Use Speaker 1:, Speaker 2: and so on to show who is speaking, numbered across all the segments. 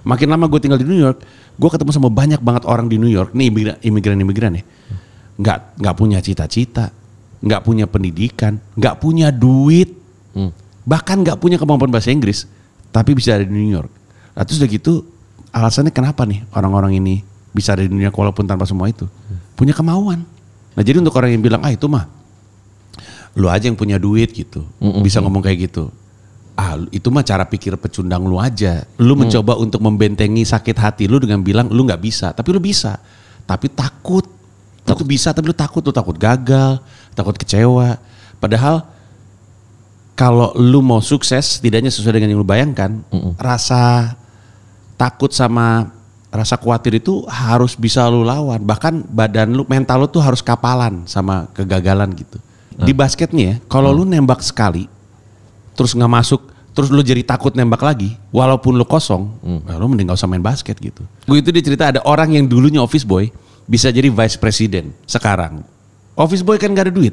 Speaker 1: Makin lama gue tinggal di New York, gue ketemu sama banyak banget orang di New York. Nih imigran ya, nggak punya cita-cita, nggak punya pendidikan, nggak punya duit, bahkan nggak punya kemampuan bahasa Inggris, tapi bisa ada di New York. Nah, terus udah gitu, alasannya kenapa nih orang-orang ini bisa ada di New York walaupun tanpa semua itu? Punya kemauan. Nah, jadi untuk orang yang bilang, itu mah lu aja yang punya duit gitu, bisa ngomong kayak gitu. Itu mah cara pikir pecundang lu aja. Lu mencoba untuk membentengi sakit hati lu dengan bilang lu nggak bisa, tapi lu bisa. Tapi takut. Lu bisa tapi lu takut gagal, takut kecewa. Padahal kalau lu mau sukses, setidaknya sesuai dengan yang lu bayangkan, rasa takut sama rasa khawatir itu harus bisa lu lawan. Bahkan badan lu, mental lu tuh harus kapalan sama kegagalan gitu. Di basket nih ya, kalau lu nembak sekali, terus nggak masuk, terus lu jadi takut nembak lagi, walaupun lu kosong, lu mending gak usah main basket gitu. Gue itu dia cerita ada orang yang dulunya office boy, bisa jadi vice president sekarang. Office boy kan gak ada duit,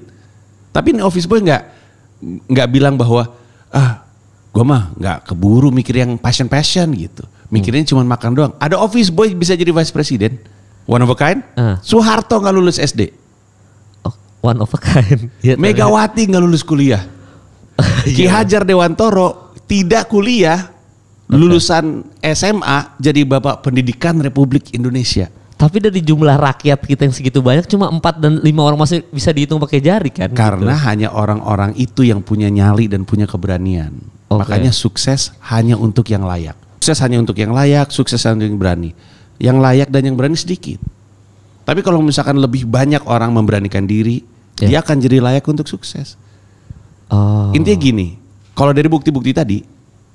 Speaker 1: tapi ini office boy nggak bilang bahwa gue mah nggak keburu mikir yang passion gitu, mikirnya cuma makan doang. Ada office boy bisa jadi vice president, one of a kind. Soeharto nggak lulus SD,
Speaker 2: one of a kind.
Speaker 1: Megawati nggak lulus kuliah, Ki Hajar Dewantoro tidak kuliah, lulusan SMA jadi Bapak Pendidikan Republik Indonesia.
Speaker 2: Tapi dari jumlah rakyat kita yang segitu banyak cuma 4 dan 5 orang masih bisa dihitung pakai jari kan?
Speaker 1: Karena
Speaker 2: gitu.
Speaker 1: hanya orang-orang itu yang punya nyali dan punya keberanian. Makanya sukses hanya untuk yang layak. Sukses hanya untuk yang layak, sukses hanya untuk yang berani. Yang layak dan yang berani sedikit. Tapi kalau misalkan lebih banyak orang memberanikan diri, dia akan jadi layak untuk sukses. Intinya gini, kalau dari bukti-bukti tadi,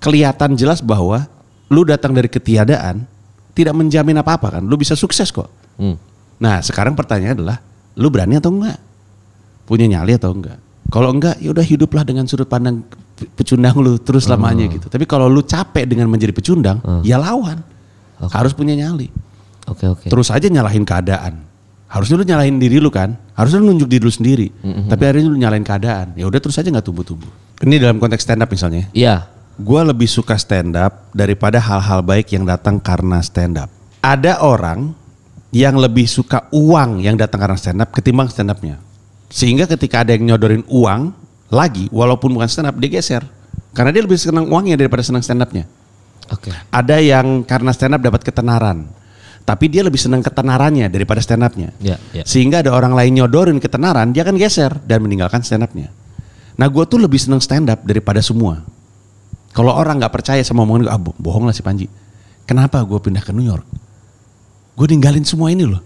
Speaker 1: kelihatan jelas bahwa lu datang dari ketiadaan, tidak menjamin apa-apa kan, lu bisa sukses kok. Nah sekarang pertanyaannya adalah, lu berani atau enggak? Punya nyali atau enggak? Kalau enggak, ya udah hiduplah dengan sudut pandang pecundang lu terus lamanya gitu. Tapi kalau lu capek dengan menjadi pecundang, ya lawan. Harus punya nyali. Terus aja nyalahin keadaan. Harusnya lu nyalahin diri lu kan, harusnya lu nunjuk diri lu sendiri. Tapi akhirnya lu nyalahin keadaan. Ya udah terus aja nggak tumbuh-tumbuh. Ini dalam konteks stand up misalnya.
Speaker 2: Iya.
Speaker 1: Gue lebih suka stand up daripada hal-hal baik yang datang karena stand up. Ada orang yang lebih suka uang yang datang karena stand up ketimbang stand upnya. Sehingga ketika ada yang nyodorin uang lagi, walaupun bukan stand up, dia geser. Karena dia lebih senang uangnya daripada senang stand upnya. Ada yang karena stand up dapat ketenaran, tapi dia lebih senang ketenarannya daripada stand upnya. Sehingga ada orang lain nyodorin ketenaran, dia akan geser dan meninggalkan stand upnya. Nah gue tuh lebih senang stand up daripada semua. Kalau orang nggak percaya sama omongan gue, bohong lah si Panji. Kenapa gue pindah ke New York? Gue ninggalin semua ini loh.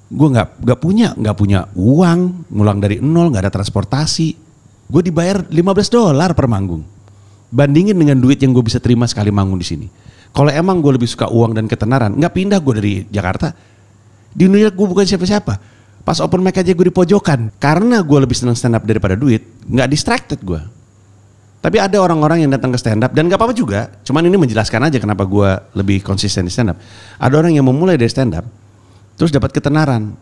Speaker 1: Gue nggak punya uang, ngulang dari nol, nggak ada transportasi. Gue dibayar $15 per manggung. Bandingin dengan duit yang gue bisa terima sekali manggung di sini. Kalau emang gue lebih suka uang dan ketenaran, nggak pindah gue dari Jakarta. Di New York gue bukan siapa-siapa. Pas open mic aja gue di pojokan. Karena gue lebih senang stand up daripada duit, nggak distracted gue. Tapi ada orang-orang yang datang ke stand up dan gak apa-apa juga. Cuman ini menjelaskan aja kenapa gue lebih konsisten di stand up. Ada orang yang memulai dari stand up, terus dapat ketenaran.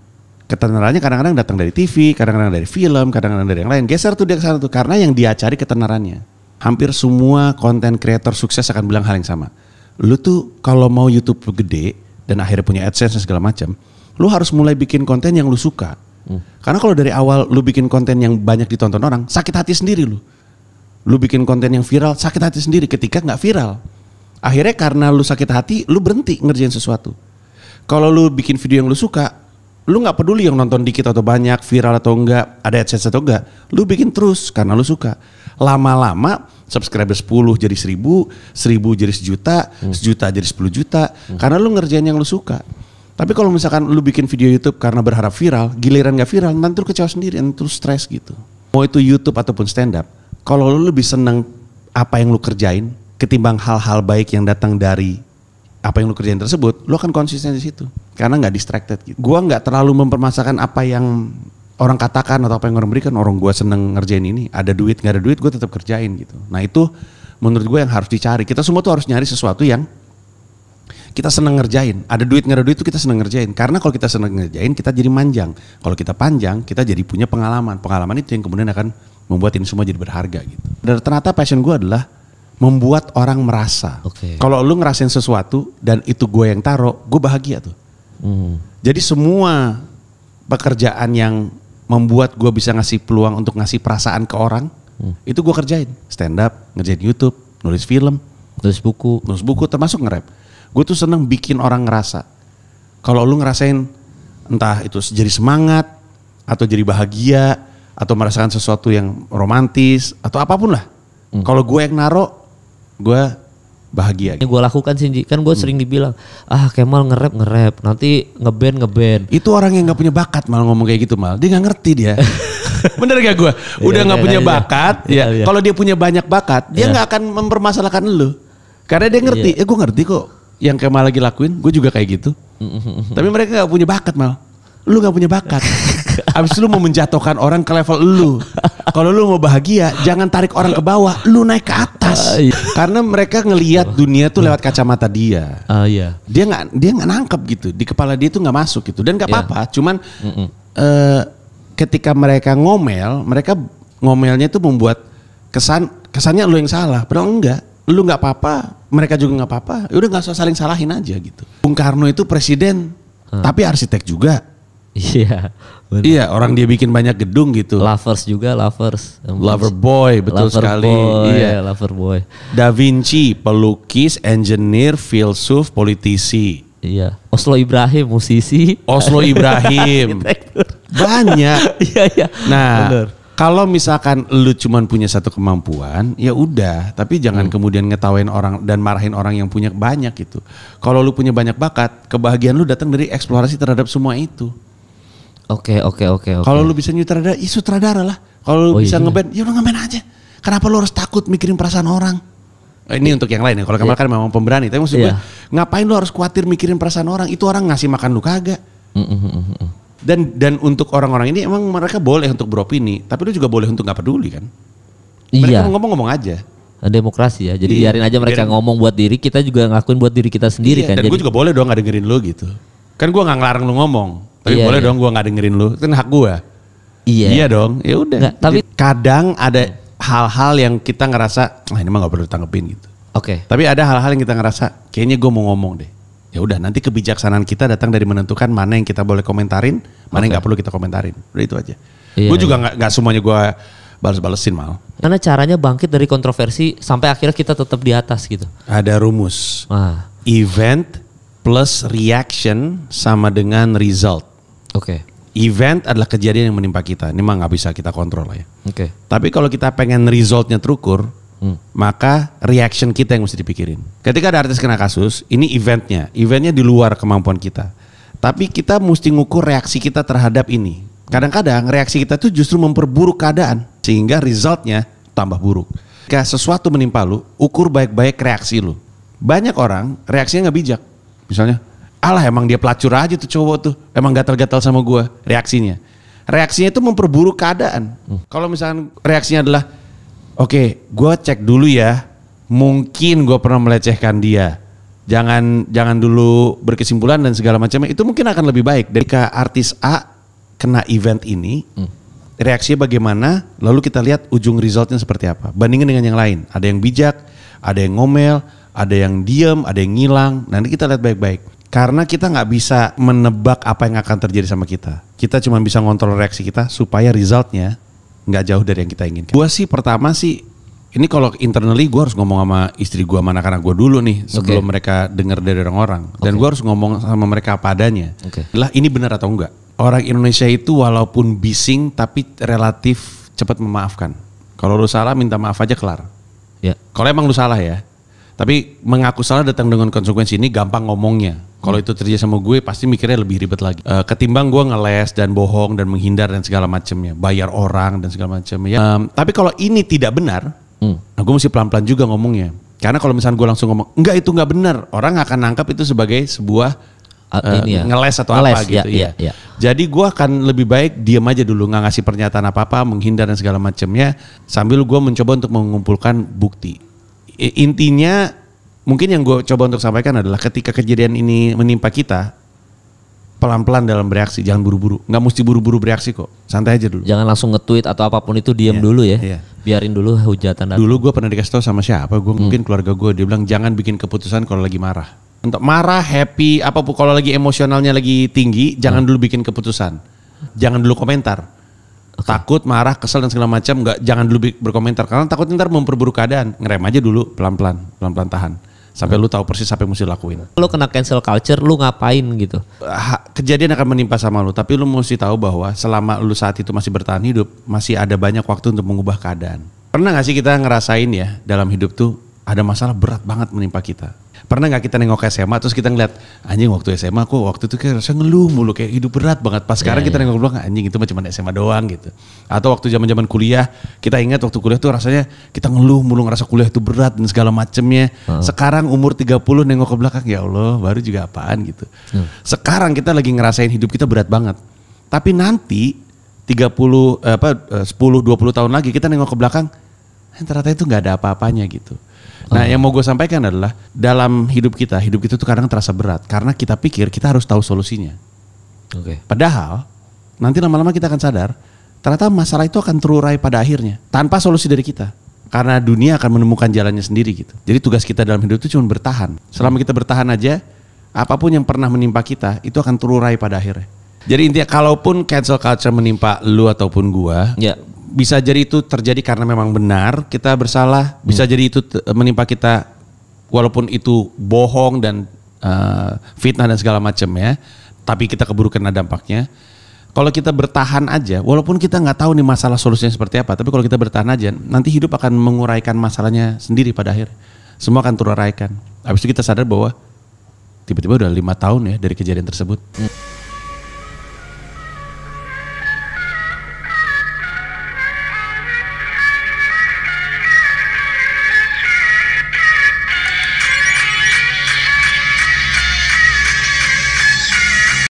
Speaker 1: Ketenarannya kadang-kadang datang dari TV, kadang-kadang dari film, kadang-kadang dari yang lain. Geser tuh dia ke sana tuh karena yang dia cari ketenarannya. Hampir semua konten creator sukses akan bilang hal yang sama. Lu tuh kalau mau YouTube lu gede dan akhirnya punya AdSense dan segala macam, lu harus mulai bikin konten yang lu suka. Karena kalau dari awal lu bikin konten yang banyak ditonton orang, sakit hati sendiri lu. Lu bikin konten yang viral, sakit hati sendiri ketika gak viral. Akhirnya karena lu sakit hati, lu berhenti ngerjain sesuatu. Kalau lu bikin video yang lu suka, lu gak peduli yang nonton dikit atau banyak, viral atau enggak, ada AdSense atau enggak. Lu bikin terus karena lu suka. Lama-lama subscriber 10 jadi 1000, 1000 jadi 1 juta, 1 juta jadi 10 juta. Karena lu ngerjain yang lu suka. Tapi kalau misalkan lu bikin video YouTube karena berharap viral, giliran gak viral, nanti lu kecewa sendiri, nanti lu stres gitu. Mau itu YouTube ataupun stand up, kalau lu lebih senang apa yang lu kerjain ketimbang hal-hal baik yang datang dari apa yang lu kerjain tersebut, lu akan konsisten di situ karena nggak distracted gitu. Gua nggak terlalu mempermasalahkan apa yang orang katakan atau apa yang orang berikan. Orang gua seneng ngerjain ini, ada duit nggak ada duit, gue tetap kerjain gitu. Nah itu menurut gue yang harus dicari. Kita semua tuh harus nyari sesuatu yang kita seneng ngerjain. Ada duit nggak ada duit itu kita seneng ngerjain. Karena kalau kita seneng ngerjain, kita jadi manjang. Kalau kita panjang, kita jadi punya pengalaman. Pengalaman itu yang kemudian akan membuat ini semua jadi berharga gitu. Dan ternyata passion gue adalah membuat orang merasa.
Speaker 2: Oke.
Speaker 1: Kalau lu ngerasain sesuatu dan itu gue yang taruh, gue bahagia tuh. Jadi semua pekerjaan yang membuat gue bisa ngasih peluang untuk ngasih perasaan ke orang, itu gue kerjain. Stand up, ngerjain YouTube, nulis film,
Speaker 2: Nulis buku,
Speaker 1: termasuk nge-rap. Gue tuh seneng bikin orang ngerasa. Kalau lu ngerasain entah itu jadi semangat, atau jadi bahagia, atau merasakan sesuatu yang romantis, atau apapun lah. Kalau gue yang naro, gue bahagia.
Speaker 2: Ini gue lakukan sih, Ji. Kan gue sering dibilang, Kemal nge-rap, nanti ngeband.
Speaker 1: Itu orang yang gak punya bakat malah ngomong kayak gitu mal. Dia gak ngerti dia. Bener gak gue? Udah gak punya bakat. Ya. Kalau dia punya banyak bakat, dia gak akan mempermasalahkan lu. Karena dia ngerti, gue ngerti kok. Yang Kemal lagi lakuin, gue juga kayak gitu. Tapi mereka gak punya bakat mal. Lu gak punya bakat. Abis lu mau menjatuhkan orang ke level lu. Kalau lu mau bahagia, jangan tarik orang ke bawah, lu naik ke atas. Karena mereka ngelihat dunia tuh lewat kacamata dia. Dia nggak nangkep gitu. Di kepala dia tuh nggak masuk gitu. Dan nggak apa-apa. Cuman ketika mereka ngomelnya tuh membuat kesannya lu yang salah. Padahal enggak. Lu nggak apa-apa, mereka juga nggak apa-apa. Udah nggak usah saling salahin aja gitu. Bung Karno itu presiden, tapi arsitek juga.
Speaker 2: Iya. Bener.
Speaker 1: Iya, orang dia bikin banyak gedung gitu.
Speaker 2: Lovers.
Speaker 1: Lover boy, betul sekali.
Speaker 2: Iya, lover boy.
Speaker 1: Da Vinci, pelukis, engineer, filsuf, politisi.
Speaker 2: Iya. Oslo Ibrahim, musisi.
Speaker 1: Oslo Ibrahim. Banyak.
Speaker 2: Iya.
Speaker 1: Nah,
Speaker 2: bener.
Speaker 1: kalau misalkan lu cuman punya satu kemampuan, ya udah. Tapi jangan kemudian ngetawain orang dan marahin orang yang punya banyak gitu. Kalau lu punya banyak bakat, kebahagiaan lu datang dari eksplorasi terhadap semua itu.
Speaker 2: Oke.
Speaker 1: Kalau lu bisa sutradara, ya sutradara lah. Kalau lu bisa ngeband, ya udah ngeband aja. Kenapa lu harus takut mikirin perasaan orang? Ini untuk yang lain ya. Kalau Kemal kan memang pemberani. Tapi maksud gue, ngapain lu harus khawatir mikirin perasaan orang? Itu orang ngasih makan lu kagak. Dan untuk orang-orang ini emang mereka boleh untuk beropini. Tapi lu juga boleh untuk gak peduli kan. Mereka ngomong-ngomong aja.
Speaker 2: Demokrasi ya. Jadi biarin aja mereka ngomong buat diri. Kita juga ngakuin buat diri kita sendiri kan.
Speaker 1: Dan gue juga boleh dong gak dengerin lu gitu. Kan gue gak ngelarang lu ngomong. Tapi boleh dong gue gak dengerin lu. Itu kan hak gue. Iya dong. Ya udah. Tapi kadang ada hal-hal yang kita ngerasa, ini mah gak perlu ditanggepin gitu.
Speaker 2: Oke.
Speaker 1: Tapi ada hal-hal yang kita ngerasa, kayaknya gue mau ngomong deh. Ya udah, nanti kebijaksanaan kita datang dari menentukan mana yang kita boleh komentarin, mana yang gak perlu kita komentarin. Udah itu aja. Gue juga gak semuanya gue bales-balesin mal.
Speaker 2: Karena caranya bangkit dari kontroversi sampai akhirnya kita tetap di atas gitu.
Speaker 1: Ada rumus. Event plus reaction sama dengan result.
Speaker 2: Oke.
Speaker 1: Event adalah kejadian yang menimpa kita. Ini mah gak bisa kita kontrol lah ya.
Speaker 2: Oke.
Speaker 1: Tapi kalau kita pengen resultnya terukur, maka reaction kita yang mesti dipikirin. Ketika ada artis kena kasus, ini eventnya. Eventnya di luar kemampuan kita. Tapi kita mesti ngukur reaksi kita terhadap ini. Kadang-kadang reaksi kita tuh justru memperburuk keadaan. Sehingga resultnya tambah buruk. Jika sesuatu menimpa lu, ukur baik-baik reaksi lu. Banyak orang reaksinya gak bijak. Misalnya, alah emang dia pelacur aja tuh cowok tuh. Emang gatal-gatal sama gue reaksinya. Reaksinya itu memperburuk keadaan. Kalau misalnya reaksinya adalah, oke, gue cek dulu ya. Mungkin gue pernah melecehkan dia. Jangan dulu berkesimpulan dan segala macamnya. Itu mungkin akan lebih baik. Ketika artis A kena event ini, reaksinya bagaimana? Lalu kita lihat ujung resultnya seperti apa. Bandingin dengan yang lain. Ada yang bijak, ada yang ngomel, ada yang diem, ada yang ngilang. Nanti kita lihat baik-baik. Karena kita nggak bisa menebak apa yang akan terjadi sama kita. Kita cuma bisa ngontrol reaksi kita supaya resultnya nggak jauh dari yang kita inginkan. Gue sih pertama sih, ini kalau internally gue harus ngomong sama istri gue, sama anak-anak gue dulu nih sebelum mereka dengar dari orang-orang. Dan gue harus ngomong sama mereka apa adanya. Lah ini benar atau enggak? Orang Indonesia itu walaupun bising tapi relatif cepat memaafkan. Kalau lu salah minta maaf aja kelar. Kalau emang lu salah ya. Tapi mengaku salah datang dengan konsekuensi ini gampang ngomongnya. Kalau itu terjadi sama gue pasti mikirnya lebih ribet lagi. Ketimbang gue ngeles dan bohong dan menghindar dan segala macamnya, bayar orang dan segala macamnya. Tapi kalau ini tidak benar, gue mesti pelan-pelan juga ngomongnya. Karena kalau misalnya gue langsung ngomong, enggak itu nggak benar, orang akan nangkap itu sebagai sebuah ngeles atau apa gitu ya. Jadi gue akan lebih baik diam aja dulu, nggak ngasih pernyataan apa-apa, menghindar dan segala macamnya, sambil gue mencoba untuk mengumpulkan bukti. Intinya mungkin yang gue coba untuk sampaikan adalah ketika kejadian ini menimpa kita, pelan-pelan dalam bereaksi, jangan buru-buru. Nggak mesti buru-buru bereaksi kok, santai aja dulu.
Speaker 2: Jangan langsung nge-tweet atau apapun itu, diam dulu ya. Biarin dulu hujatan datang.
Speaker 1: Dulu gue pernah dikasih tahu sama siapa, gue mungkin keluarga gue, dia bilang jangan bikin keputusan kalau lagi marah. Untuk marah, happy, apapun kalau lagi emosionalnya lagi tinggi, jangan dulu bikin keputusan. Jangan dulu komentar. Takut, marah, kesel dan segala macam, jangan dulu berkomentar karena takut ntar memperburuk keadaan. Ngerem aja dulu pelan-pelan tahan. Sampai lu tahu persis apa yang mesti lakuin.
Speaker 2: Lu kena cancel culture, lu ngapain gitu?
Speaker 1: Kejadian akan menimpa sama lu, tapi lu mesti tahu bahwa selama lu saat itu masih bertahan hidup, masih ada banyak waktu untuk mengubah keadaan. Pernah gak sih kita ngerasain ya dalam hidup tuh ada masalah berat banget menimpa kita? Pernah gak kita nengok ke SMA terus kita ngeliat anjing waktu SMA aku waktu itu kayak rasa ngeluh mulu kayak hidup berat banget. Pas sekarang kita nengok bilang anjing itu cuma SMA doang gitu. Atau waktu zaman kuliah kita ingat waktu kuliah tuh rasanya kita ngeluh mulu ngerasa kuliah itu berat dan segala macemnya. Sekarang umur 30 nengok ke belakang ya Allah baru juga apaan gitu. Sekarang kita lagi ngerasain hidup kita berat banget. Tapi nanti 10-20 tahun lagi kita nengok ke belakang ternyata itu gak ada apa-apanya gitu. Nah yang mau gue sampaikan adalah dalam hidup kita tuh kadang terasa berat karena kita pikir kita harus tahu solusinya. Padahal nanti lama-lama kita akan sadar ternyata masalah itu akan terurai pada akhirnya tanpa solusi dari kita. Karena dunia akan menemukan jalannya sendiri gitu. Jadi tugas kita dalam hidup itu cuma bertahan. Selama kita bertahan aja, apapun yang pernah menimpa kita itu akan terurai pada akhirnya. Jadi intinya kalaupun cancel culture menimpa lu ataupun gua, bisa jadi itu terjadi karena memang benar kita bersalah, bisa jadi itu menimpa kita walaupun itu bohong dan fitnah dan segala macam ya, tapi kita keburu kena dampaknya. Kalau kita bertahan aja, walaupun kita nggak tahu nih masalah solusinya seperti apa, tapi kalau kita bertahan aja, nanti hidup akan menguraikan masalahnya sendiri pada akhir. Semua akan teruraikan. Habis itu kita sadar bahwa tiba-tiba udah 5 tahun ya dari kejadian tersebut.